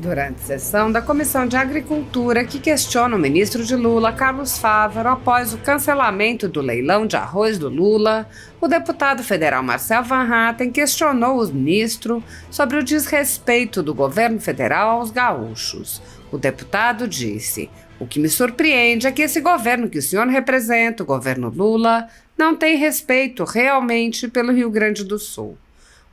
Durante sessão da Comissão de Agricultura, que questiona o ministro de Lula, Carlos Fávaro, após o cancelamento do leilão de arroz do Lula, o deputado federal Marcel Van Hatten questionou o ministro sobre o desrespeito do governo federal aos gaúchos. O deputado disse: "O que me surpreende é que esse governo que o senhor representa, o governo Lula, não tem respeito realmente pelo Rio Grande do Sul."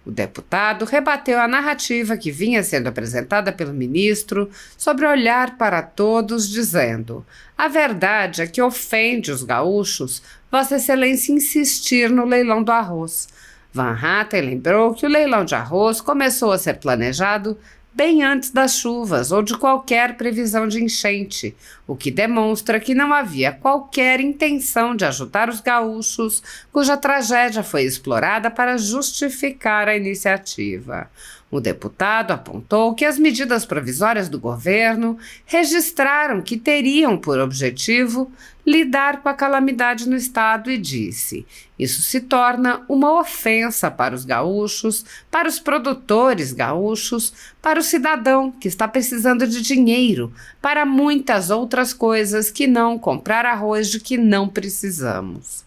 O deputado rebateu a narrativa que vinha sendo apresentada pelo ministro sobre olhar para todos, dizendo: "A verdade é que ofende os gaúchos Vossa Excelência insistir no leilão do arroz." Van Hatten lembrou que o leilão de arroz começou a ser planejado bem antes das chuvas ou de qualquer previsão de enchente, o que demonstra que não havia qualquer intenção de ajudar os gaúchos, cuja tragédia foi explorada para justificar a iniciativa. O deputado apontou que as medidas provisórias do governo registraram que teriam por objetivo lidar com a calamidade no estado e disse: "Isso se torna uma ofensa para os gaúchos, para os produtores gaúchos, para o cidadão que está precisando de dinheiro, para muitas outras coisas que não comprar arroz de que não precisamos."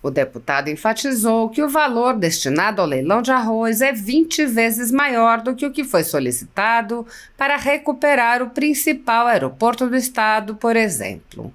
O deputado enfatizou que o valor destinado ao leilão de arroz é 20 vezes maior do que o que foi solicitado para recuperar o principal aeroporto do estado, por exemplo.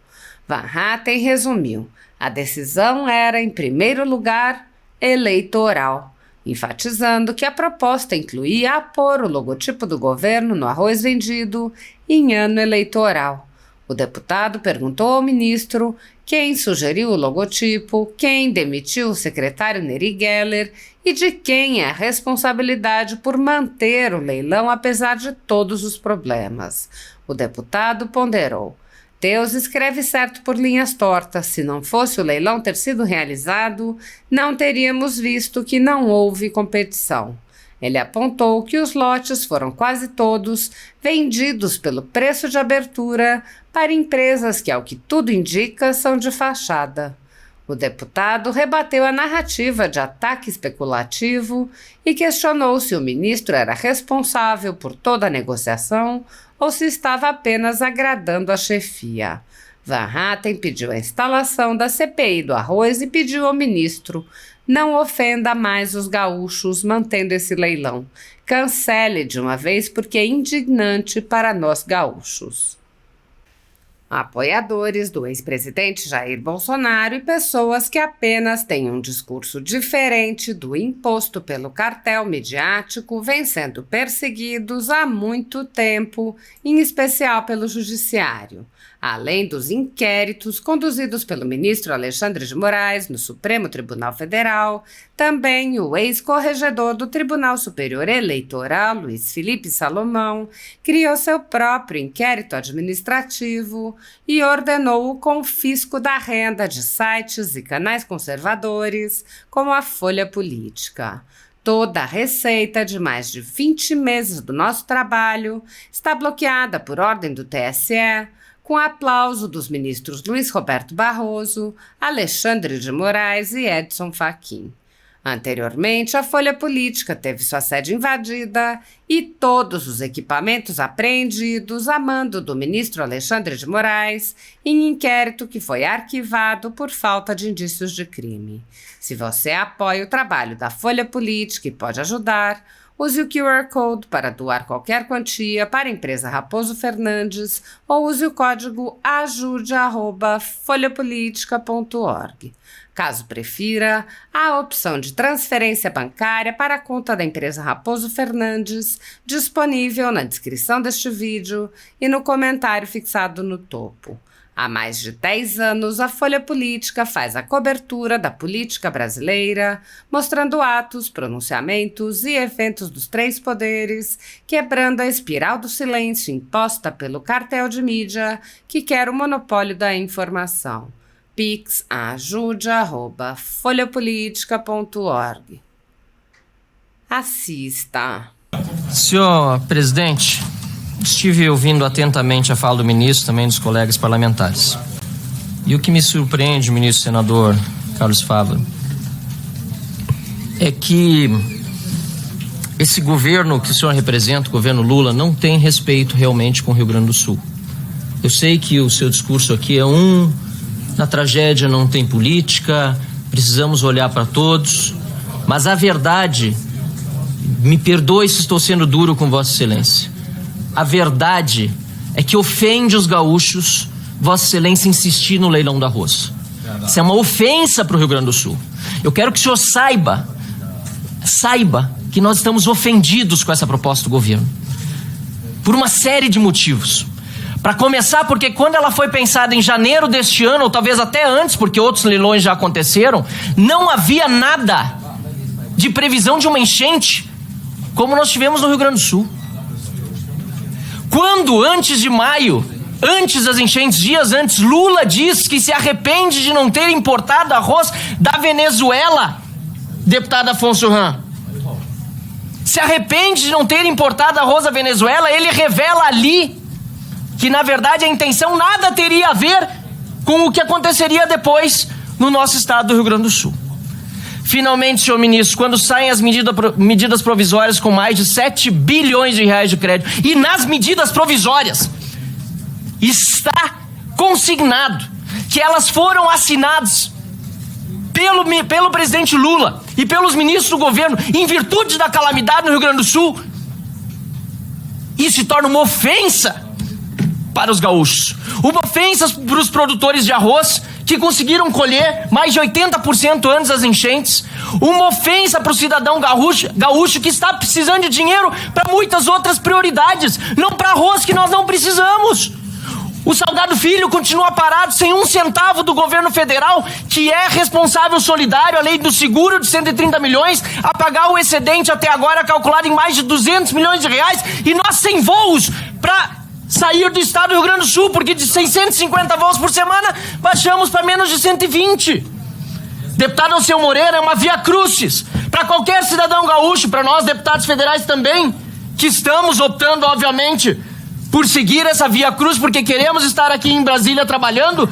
Van Hatten resumiu: a decisão era, em primeiro lugar, eleitoral, enfatizando que a proposta incluía apor o logotipo do governo no arroz vendido em ano eleitoral. O deputado perguntou ao ministro quem sugeriu o logotipo, quem demitiu o secretário Neri Geller e de quem é a responsabilidade por manter o leilão apesar de todos os problemas. O deputado ponderou: "Deus escreve certo por linhas tortas. Se não fosse o leilão ter sido realizado, não teríamos visto que não houve competição." Ele apontou que os lotes foram quase todos vendidos pelo preço de abertura para empresas que, ao que tudo indica, são de fachada. O deputado rebateu a narrativa de ataque especulativo e questionou se o ministro era responsável por toda a negociação ou se estava apenas agradando a chefia. Van Hatten pediu a instalação da CPI do arroz e pediu ao ministro: "Não ofenda mais os gaúchos mantendo esse leilão. Cancele de uma vez porque é indignante para nós gaúchos." Apoiadores do ex-presidente Jair Bolsonaro e pessoas que apenas têm um discurso diferente do imposto pelo cartel midiático vêm sendo perseguidos há muito tempo, em especial pelo judiciário. Além dos inquéritos conduzidos pelo ministro Alexandre de Moraes no Supremo Tribunal Federal, também o ex-corregedor do Tribunal Superior Eleitoral, Luiz Felipe Salomão, criou seu próprio inquérito administrativo e ordenou o confisco da renda de sites e canais conservadores, como a Folha Política. Toda a receita de mais de 20 meses do nosso trabalho está bloqueada por ordem do TSE, com aplauso dos ministros Luiz Roberto Barroso, Alexandre de Moraes e Edson Fachin. Anteriormente, a Folha Política teve sua sede invadida e todos os equipamentos apreendidos a mando do ministro Alexandre de Moraes em inquérito que foi arquivado por falta de indícios de crime. Se você apoia o trabalho da Folha Política e pode ajudar, use o QR Code para doar qualquer quantia para a empresa Raposo Fernandes ou use o código ajude@folhapolitica.org. Caso prefira, há a opção de transferência bancária para a conta da empresa Raposo Fernandes, disponível na descrição deste vídeo e no comentário fixado no topo. Há mais de 10 anos, a Folha Política faz a cobertura da política brasileira, mostrando atos, pronunciamentos e eventos dos três poderes, quebrando a espiral do silêncio imposta pelo cartel de mídia que quer o monopólio da informação. Pix ajude@folhapolitica.org. Assista. Senhor presidente, estive ouvindo atentamente a fala do ministro, também dos colegas parlamentares. E o que me surpreende, ministro senador Carlos Fávaro, é que esse governo que o senhor representa, o governo Lula, não tem respeito realmente com o Rio Grande do Sul. Eu sei que o seu discurso aqui é na tragédia não tem política, precisamos olhar para todos, mas a verdade, me perdoe se estou sendo duro com Vossa Excelência, a verdade é que ofende os gaúchos Vossa Excelência insistir no leilão do arroz. Isso é uma ofensa para o Rio Grande do Sul. Eu quero que o senhor saiba que nós estamos ofendidos com essa proposta do governo, por uma série de motivos. Para começar, porque quando ela foi pensada em janeiro deste ano, ou talvez até antes, porque outros leilões já aconteceram, não havia nada de previsão de uma enchente como nós tivemos no Rio Grande do Sul. Quando, antes de maio, antes das enchentes, dias antes, Lula diz que se arrepende de não ter importado arroz da Venezuela, deputado Afonso Ram. Se arrepende de não ter importado arroz da Venezuela, ele revela ali que, na verdade, a intenção nada teria a ver com o que aconteceria depois no nosso estado do Rio Grande do Sul. Finalmente, senhor ministro, quando saem as medidas provisórias com mais de 7 bilhões de reais de crédito, e nas medidas provisórias está consignado que elas foram assinadas pelo presidente Lula e pelos ministros do governo em virtude da calamidade no Rio Grande do Sul, isso se torna uma ofensa para os gaúchos, uma ofensa para os produtores de arroz que conseguiram colher mais de 80% antes das enchentes, uma ofensa para o cidadão gaúcho que está precisando de dinheiro para muitas outras prioridades, não para arroz que nós não precisamos. O Salgado Filho continua parado sem um centavo do governo federal, que é responsável solidário, a lei do seguro de 130 milhões, a pagar o excedente até agora calculado em mais de 200 milhões de reais, e nós sem voos para sair do estado do Rio Grande do Sul, porque de 650 voos por semana baixamos para menos de 120. Deputado Alceu Moreira, é uma via crucis para qualquer cidadão gaúcho, para nós deputados federais também, que estamos optando, obviamente, por seguir essa via cruz, porque queremos estar aqui em Brasília trabalhando,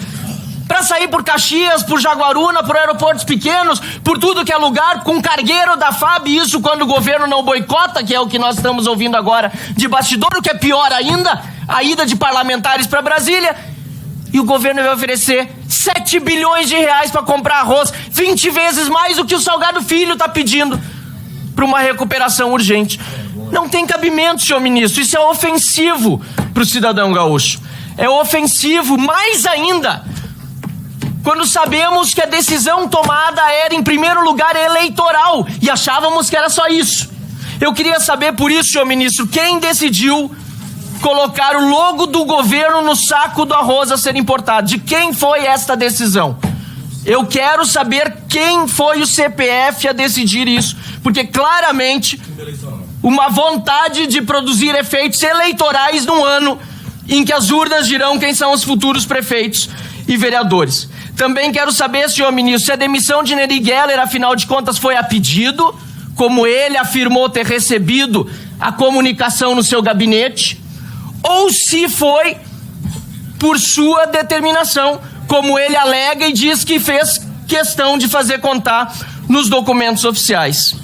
para sair por Caxias, por Jaguaruna, por aeroportos pequenos, por tudo que é lugar, com cargueiro da FAB, isso quando o governo não boicota, que é o que nós estamos ouvindo agora de bastidor, o que é pior ainda, a ida de parlamentares para Brasília, e o governo vai oferecer 7 bilhões de reais para comprar arroz, 20 vezes mais do que o Salgado Filho está pedindo para uma recuperação urgente. Não tem cabimento, senhor ministro, isso é ofensivo para o cidadão gaúcho. É ofensivo mais ainda quando sabemos que a decisão tomada era, em primeiro lugar, eleitoral, e achávamos que era só isso. Eu queria saber, por isso, senhor ministro, quem decidiu colocar o logo do governo no saco do arroz a ser importado? De quem foi esta decisão? Eu quero saber quem foi o CPF a decidir isso, porque claramente uma vontade de produzir efeitos eleitorais num ano em que as urnas dirão quem são os futuros prefeitos e vereadores. Também quero saber, senhor ministro, se a demissão de Neri Geller, afinal de contas, foi a pedido, como ele afirmou ter recebido a comunicação no seu gabinete, ou se foi por sua determinação, como ele alega e diz que fez questão de fazer contar nos documentos oficiais.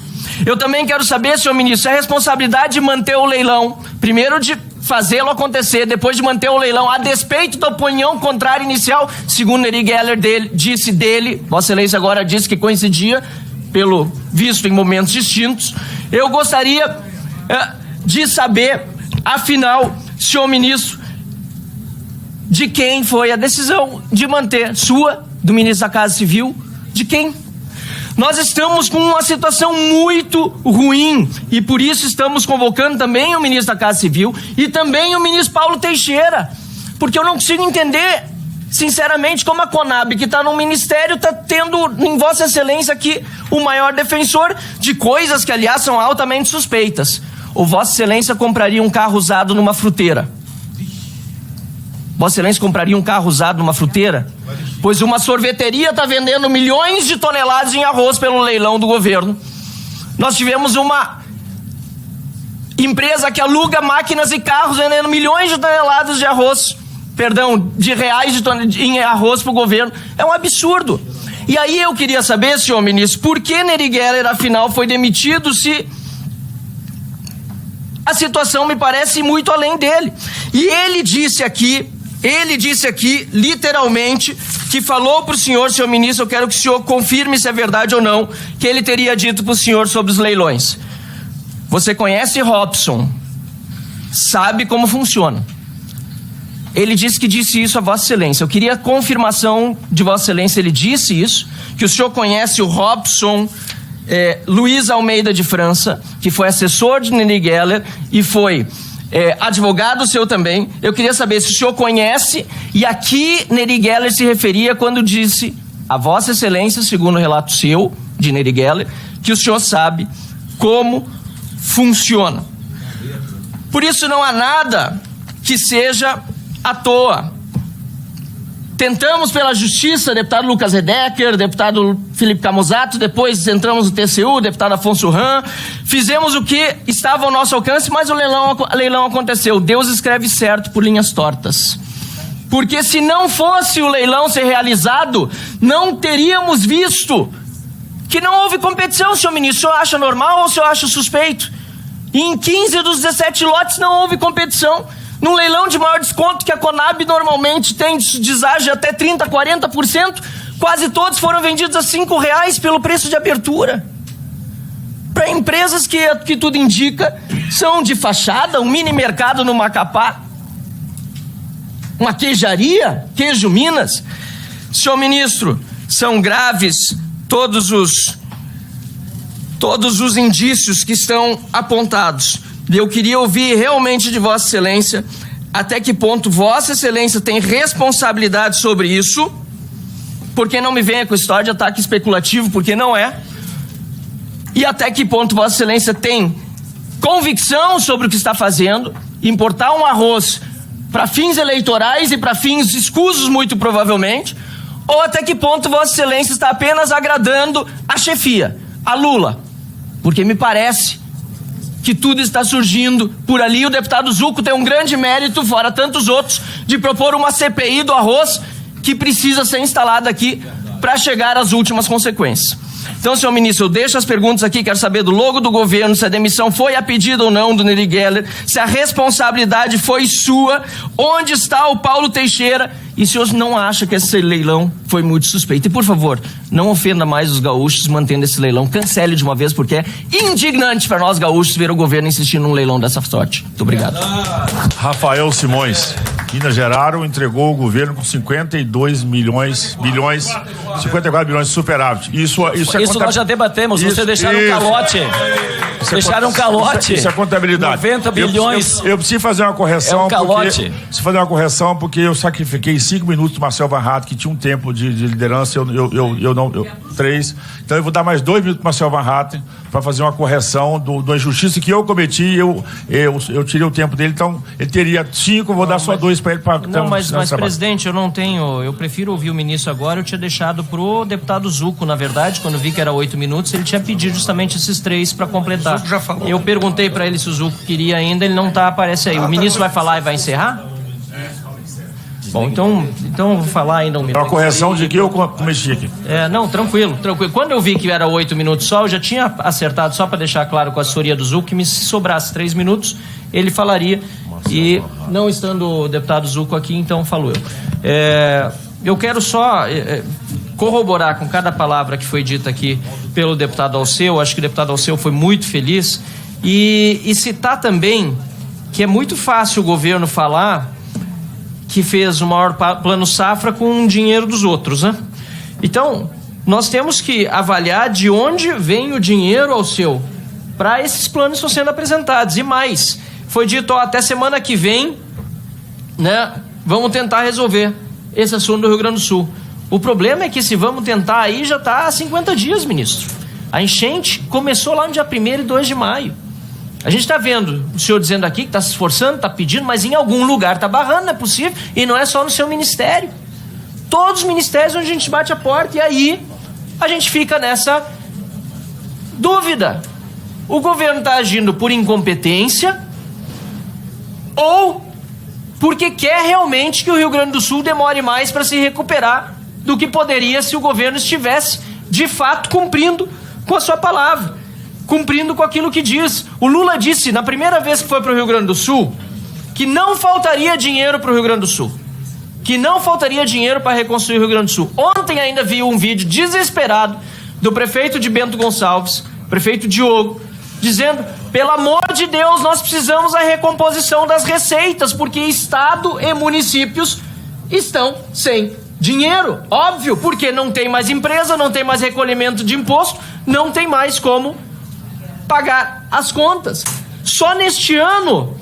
Eu também quero saber, senhor ministro, se a responsabilidade de manter o leilão, primeiro de fazê-lo acontecer, depois de manter o leilão, a despeito da opinião contrária inicial, segundo Neri Geller disse dele, Vossa Excelência agora disse que coincidia, pelo visto em momentos distintos. Eu gostaria de saber, afinal, senhor ministro, de quem foi a decisão de manter, sua, do ministro da Casa Civil, de quem? Nós estamos com uma situação muito ruim e por isso estamos convocando também o ministro da Casa Civil e também o ministro Paulo Teixeira, porque eu não consigo entender, sinceramente, como a Conab, que está no ministério, está tendo em Vossa Excelência aqui o maior defensor de coisas que, aliás, são altamente suspeitas. Ou Vossa Excelência compraria um carro usado numa fruteira? Vossa Excelência compraria um carro usado numa fruteira? Pois uma sorveteria está vendendo milhões de toneladas em arroz pelo leilão do governo. Nós tivemos uma empresa que aluga máquinas e carros vendendo milhões de toneladas de arroz, de reais em arroz para o governo. É um absurdo. E aí eu queria saber, senhor ministro, por que Neri Geller, afinal, foi demitido se a situação me parece muito além dele. E ele disse aqui, literalmente, que falou para o senhor ministro, eu quero que o senhor confirme se é verdade ou não, que ele teria dito para o senhor sobre os leilões. Você conhece Robson, sabe como funciona. Ele disse que disse isso a Vossa Excelência. Eu queria a confirmação de Vossa Excelência, ele disse isso, que o senhor conhece o Robson Luiz Almeida de França, que foi assessor de Neri Geller e foi advogado seu também. Eu queria saber se o senhor conhece, e aqui Neri Geller se referia quando disse a Vossa Excelência, segundo o relato seu, de Neri Geller, que o senhor sabe como funciona. Por isso não há nada que seja à toa. Tentamos pela justiça, deputado Lucas Redecker, deputado Felipe Camusato, depois entramos no TCU, deputado Afonso Ram, fizemos o que estava ao nosso alcance, mas o leilão aconteceu. Deus escreve certo por linhas tortas. Porque se não fosse o leilão ser realizado, não teríamos visto que não houve competição, senhor ministro. O senhor acha normal ou o senhor acha suspeito? E em 15 dos 17 lotes não houve competição. Num leilão de maior desconto que a Conab normalmente tem de deságio até 30%, 40%, quase todos foram vendidos a R$5 pelo preço de abertura. Para empresas que tudo indica são de fachada, um mini mercado no Macapá, uma queijaria, Queijo Minas. Senhor ministro, são graves todos os indícios que estão apontados. Eu queria ouvir realmente de Vossa Excelência até que ponto Vossa Excelência tem responsabilidade sobre isso, porque não me venha com história de ataque especulativo, porque não é, e até que ponto Vossa Excelência tem convicção sobre o que está fazendo, importar um arroz para fins eleitorais e para fins escusos, muito provavelmente, ou até que ponto Vossa Excelência está apenas agradando a chefia, a Lula, porque me parece que tudo está surgindo por ali. O deputado Zucco tem um grande mérito, fora tantos outros, de propor uma CPI do arroz que precisa ser instalada aqui para chegar às últimas consequências. Então, senhor ministro, eu deixo as perguntas aqui, quero saber do logo do governo, se a demissão foi a pedido ou não do Neri Geller, se a responsabilidade foi sua, onde está o Paulo Teixeira, e se o senhor não acha que esse leilão foi muito suspeito. E, por favor, não ofenda mais os gaúchos mantendo esse leilão, cancele de uma vez, porque é indignante para nós gaúchos ver o governo insistir num leilão dessa sorte. Muito obrigado. Rafael Simões. Minas Gerais entregou o governo com 54 bilhões de superávit. Isso nós já debatemos. Vocês deixaram um calote. Deixaram um calote. Isso é contabilidade. 90 bilhões. Eu preciso fazer uma correção. É um calote. Preciso fazer uma correção porque eu sacrifiquei 5 minutos do Marcel Van Hatten, que tinha um tempo de liderança, eu não 3. Então eu vou dar mais 2 minutos para o Marcel Van Hatten para fazer uma correção da injustiça que eu cometi. Eu tirei o tempo dele, então ele teria 5, vou dar só 2 para ele. Não, mas presidente, eu prefiro ouvir o ministro agora. Eu tinha deixado pro deputado Zucco, na verdade, quando vi que era 8 minutos, ele tinha pedido justamente esses 3 para completar. O Zucco já falou. Eu perguntei para ele se o Zucco queria ainda, ele não aparece aí. O ministro vai falar e vai encerrar? Bom, então eu vou falar ainda um minuto. É uma correção de que eu cometi aqui. Não, tranquilo. Quando eu vi que era 8 minutos só, eu já tinha acertado, só para deixar claro com a assessoria do Zucco, que se sobrasse 3 minutos, ele falaria. E não estando o deputado Zucco aqui, então falo eu. Eu quero só corroborar com cada palavra que foi dita aqui pelo deputado Alceu. Acho que o deputado Alceu foi muito feliz. E citar também que é muito fácil o governo falar que fez o maior plano safra com o dinheiro dos outros, né? Então, nós temos que avaliar de onde vem o dinheiro, Alceu, para esses planos que estão sendo apresentados. E mais, foi dito, até semana que vem, né, vamos tentar resolver esse assunto do Rio Grande do Sul. O problema é que se vamos tentar aí, já está há 50 dias, ministro. A enchente começou lá no dia 1º e 2 de maio. A gente está vendo o senhor dizendo aqui que está se esforçando, está pedindo, mas em algum lugar está barrando, não é possível, e não é só no seu ministério. Todos os ministérios onde a gente bate a porta, e aí a gente fica nessa dúvida. O governo está agindo por incompetência ou porque quer realmente que o Rio Grande do Sul demore mais para se recuperar do que poderia se o governo estivesse, de fato, cumprindo com a sua palavra. cumprindo com aquilo que diz. O Lula disse, na primeira vez que foi para o Rio Grande do Sul, que não faltaria dinheiro para o Rio Grande do Sul. Que não faltaria dinheiro para reconstruir o Rio Grande do Sul. Ontem ainda vi um vídeo desesperado do prefeito de Bento Gonçalves, prefeito Diogo, dizendo, pelo amor de Deus, nós precisamos da recomposição das receitas, porque Estado e municípios estão sem dinheiro. Óbvio, porque não tem mais empresa, não tem mais recolhimento de imposto, não tem mais como pagar as contas. Só neste ano,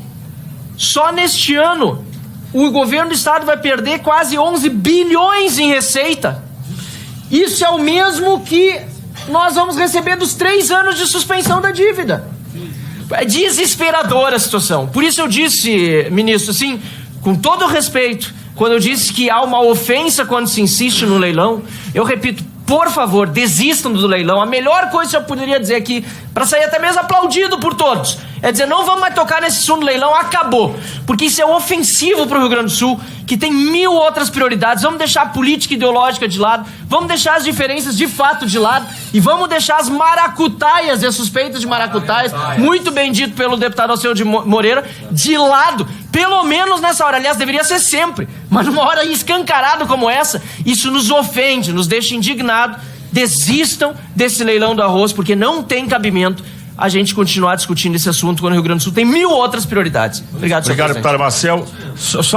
o governo do Estado vai perder quase 11 bilhões em receita. Isso é o mesmo que nós vamos receber dos 3 anos de suspensão da dívida. É desesperadora a situação. Por isso eu disse, ministro, assim, com todo o respeito, quando eu disse que há uma ofensa quando se insiste no leilão, eu repito, por favor, desistam do leilão. A melhor coisa que eu poderia dizer aqui, para sair até mesmo aplaudido por todos, é dizer, não vamos mais tocar nesse assunto do leilão, acabou. Porque isso é ofensivo para o Rio Grande do Sul, que tem 1000 outras prioridades. Vamos deixar a política ideológica de lado, vamos deixar as diferenças de fato de lado e vamos deixar as maracutaias e as suspeitas de maracutaias, muito bem dito pelo deputado Alceu de Moreira, de lado. Pelo menos nessa hora, aliás, deveria ser sempre, mas numa hora escancarada como essa, isso nos ofende, nos deixa indignados. Desistam desse leilão do arroz, porque não tem cabimento a gente continuar discutindo esse assunto quando o Rio Grande do Sul tem 1000 outras prioridades. Obrigado, senhor presidente. Obrigado, deputado Marcel.